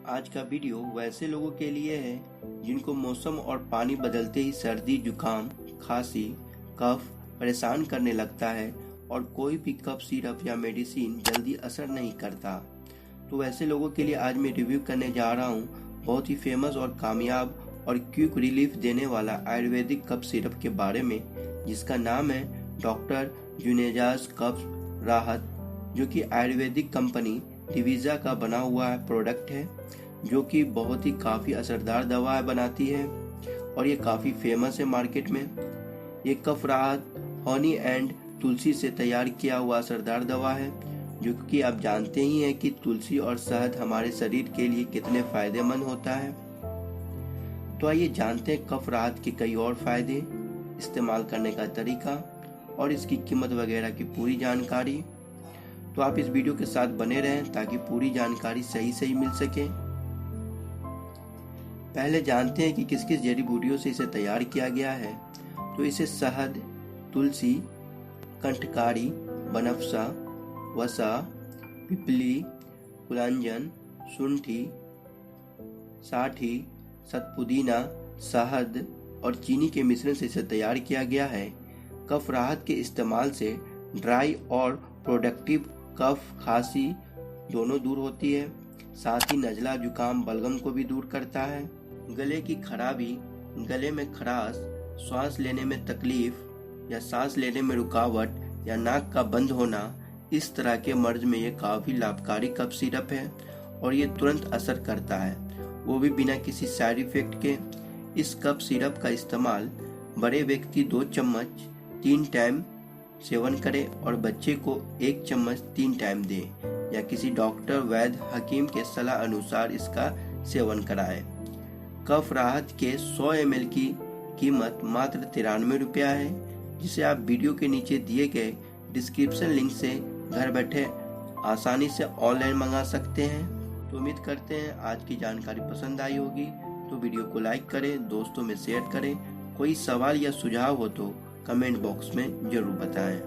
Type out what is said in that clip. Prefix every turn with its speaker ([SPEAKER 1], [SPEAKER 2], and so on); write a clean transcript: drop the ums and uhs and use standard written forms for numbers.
[SPEAKER 1] आज का वीडियो वैसे लोगों के लिए है जिनको मौसम और पानी बदलते ही सर्दी, जुकाम, खांसी, कफ परेशान करने लगता है और कोई भी कफ सिरप या मेडिसिन जल्दी असर नहीं करता। तो वैसे लोगों के लिए आज मैं रिव्यू करने जा रहा हूँ बहुत ही फेमस और कामयाब और क्विक रिलीफ देने वाला आयुर्वेदिक कफ सिरप के बारे में, जिसका नाम है डॉक्टर जुनेजास कफ राहत, जो कि आयुर्वेदिक कंपनी दिविजा का बना हुआ प्रोडक्ट है, जो कि बहुत ही काफ़ी असरदार दवा बनाती है और ये काफ़ी फेमस है मार्केट में। ये कफ राहत हनी एंड तुलसी से तैयार किया हुआ असरदार दवा है, जो कि आप जानते ही हैं कि तुलसी और शहद हमारे शरीर के लिए कितने फायदेमंद होता है। तो आइए जानते हैं कफ राहत के कई और फायदे, इस्तेमाल करने का तरीका और इसकी कीमत वगैरह की पूरी जानकारी। तो आप इस वीडियो के साथ बने रहें ताकि पूरी जानकारी सही मिल सके। पहले जानते हैं कि किस किस जड़ी बूटियों से इसे तैयार किया गया है। तो इसे शहद, तुलसी, कंठकारी, बनफसा, वसा, पिपली, कुलांजन, शुंठी, साठी, सतपुदीना, शहद और चीनी के मिश्रण से इसे तैयार किया गया है। कफ राहत के इस्तेमाल से ड्राई और प्रोडक्टिव कफ, खांसी दोनों दूर होती है। साथ ही नज़ला, जुकाम, बलगम को भी दूर करता है। गले की खराबी, गले में खराश, श्वास लेने में तकलीफ या सांस लेने में रुकावट या नाक का बंद होना, इस तरह के मर्ज में ये काफ़ी लाभकारी कफ सिरप है और ये तुरंत असर करता है, वो भी बिना किसी साइड इफेक्ट के। इस कफ सिरप का इस्तेमाल बड़े व्यक्ति 2 चम्मच 3 टाइम सेवन करें और बच्चे को 1 चम्मच 3 टाइम दें, या किसी डॉक्टर, वैद्य, हकीम के सलाह अनुसार इसका सेवन कराएं। कफ राहत के 100 ml की कीमत मात्र 93 रुपया है, जिसे आप वीडियो के नीचे दिए गए डिस्क्रिप्शन लिंक से घर बैठे आसानी से ऑनलाइन मंगा सकते हैं। तो उम्मीद करते हैं आज की जानकारी पसंद आई होगी। तो वीडियो को लाइक करें, दोस्तों में शेयर करें। कोई सवाल या सुझाव हो तो कमेंट बॉक्स में जरूर बताएं।